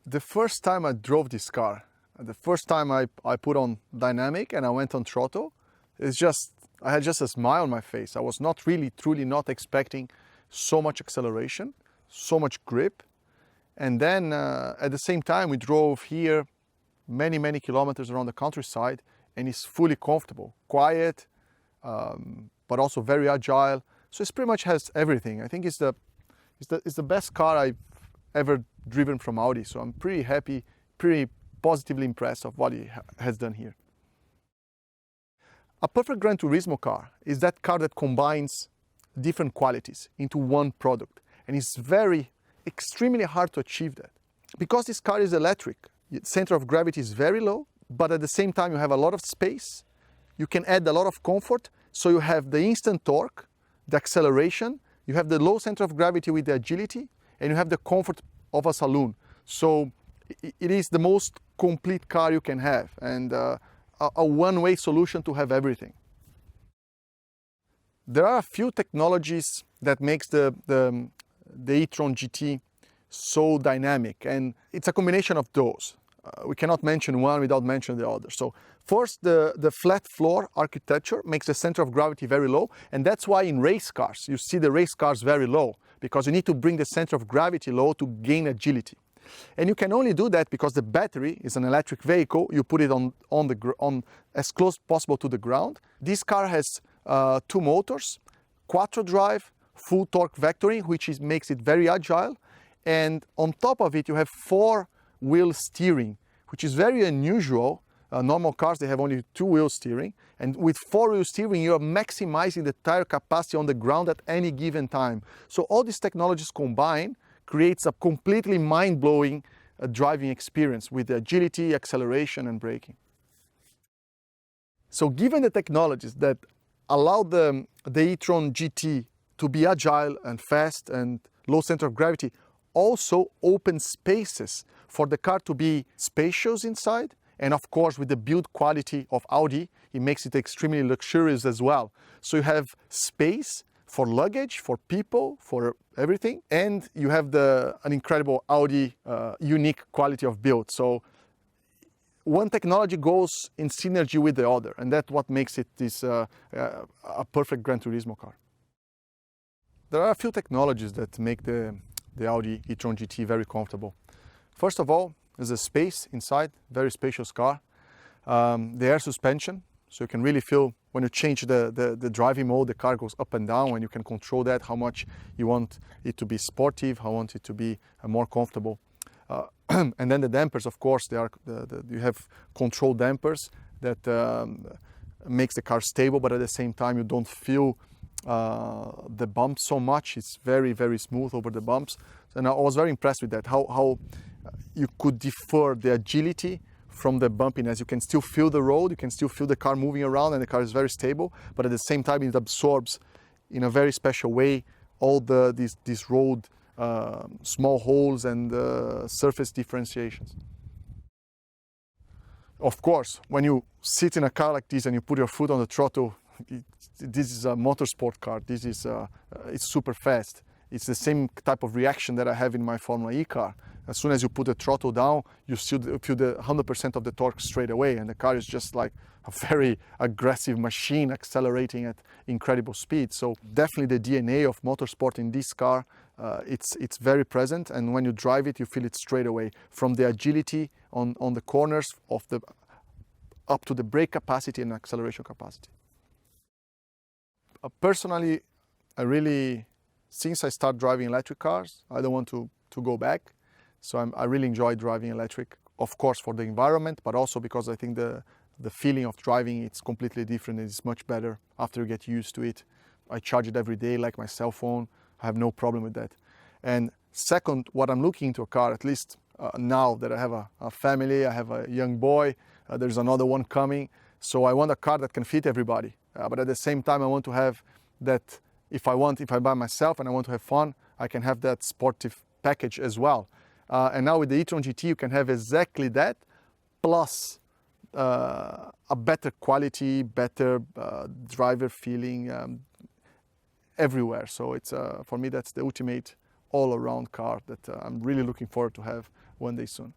The first time I drove this car, the first time I put on dynamic and I went on throttle, I had just a smile on my face. I was not really, truly not expecting so much acceleration, so much grip. And then at the same time, we drove here many, many kilometers around the countryside, and it's fully comfortable, quiet, but also very agile. So it pretty much has everything. I think it's the best car I've ever driven from Audi. So I'm pretty happy, pretty positively impressed of what he has done here. A perfect Gran Turismo car is that car that combines different qualities into one product. And it's extremely hard to achieve that. Because this car is electric, its center of gravity is very low, but at the same time you have a lot of space. You can add a lot of comfort, so you have the instant torque, the acceleration, you have the low center of gravity with the agility, and you have the comfort of a saloon. So it is the most complete car you can have, and a one-way solution to have everything. There are a few technologies that makes the e-tron GT so dynamic, and it's a combination of those. We cannot mention one without mentioning the other. So first, the flat floor architecture makes the center of gravity very low, and that's why in race cars you see the race cars very low, because you need to bring the center of gravity low to gain agility. And you can only do that because the battery is an electric vehicle. You put it on as close as possible to the ground. This car has two motors, quattro drive, full torque vectoring, which makes it very agile. And on top of it, you have four-wheel steering, which is very unusual. Normal cars, they have only two-wheel steering. And with four-wheel steering, you are maximizing the tire capacity on the ground at any given time. So all these technologies combined creates a completely mind-blowing driving experience with agility, acceleration, and braking. So given the technologies that allow the e-tron GT to be agile and fast and low center of gravity, also open spaces for the car to be spacious inside, and of course with the build quality of Audi, it makes it extremely luxurious as well. So you have space for luggage, for people, for everything, and you have an incredible Audi unique quality of build. So one technology goes in synergy with the other, and that's what makes it a perfect Gran Turismo car. There are a few technologies that make the Audi e-tron GT very comfortable. First of all, there's a space inside, very spacious car. The air suspension, so you can really feel when you change the driving mode, the car goes up and down, and you can control that, how much you want it to be sportive, how you want it to be more comfortable. And then the dampers, of course, you have control dampers that makes the car stable, but at the same time you don't feel the bumps so much. It's very, very smooth over the bumps. And I was very impressed with that, how you could defer the agility from the bumpiness. You can still feel the road, you can still feel the car moving around, and the car is very stable, but at the same time it absorbs in a very special way all these road small holes and surface differentiations. Of course, when you sit in a car like this and you put your foot on the throttle, this is a motorsport car. It's super fast. It's the same type of reaction that I have in my Formula E car. As soon as you put the throttle down, you feel the 100% of the torque straight away, and the car is just like a very aggressive machine accelerating at incredible speed. So definitely the DNA of motorsport in this car, it's very present, and when you drive it, you feel it straight away, from the agility on the corners up to the brake capacity and acceleration capacity. Personally, since I started driving electric cars, I don't want to go back. So I really enjoy driving electric, of course, for the environment, but also because I think the feeling of driving, it's completely different. It's much better after you get used to it. I charge it every day like my cell phone. I have no problem with that. And second, what I'm looking into a car, at least now that I have a family, I have a young boy, there's another one coming. So I want a car that can fit everybody. But at the same time, I want to have that, if I buy myself and I want to have fun, I can have that sportive package as well. And now with the e-tron GT, you can have exactly that, plus a better quality, better driver feeling everywhere. So it's for me, that's the ultimate all-around car that I'm really looking forward to have one day soon.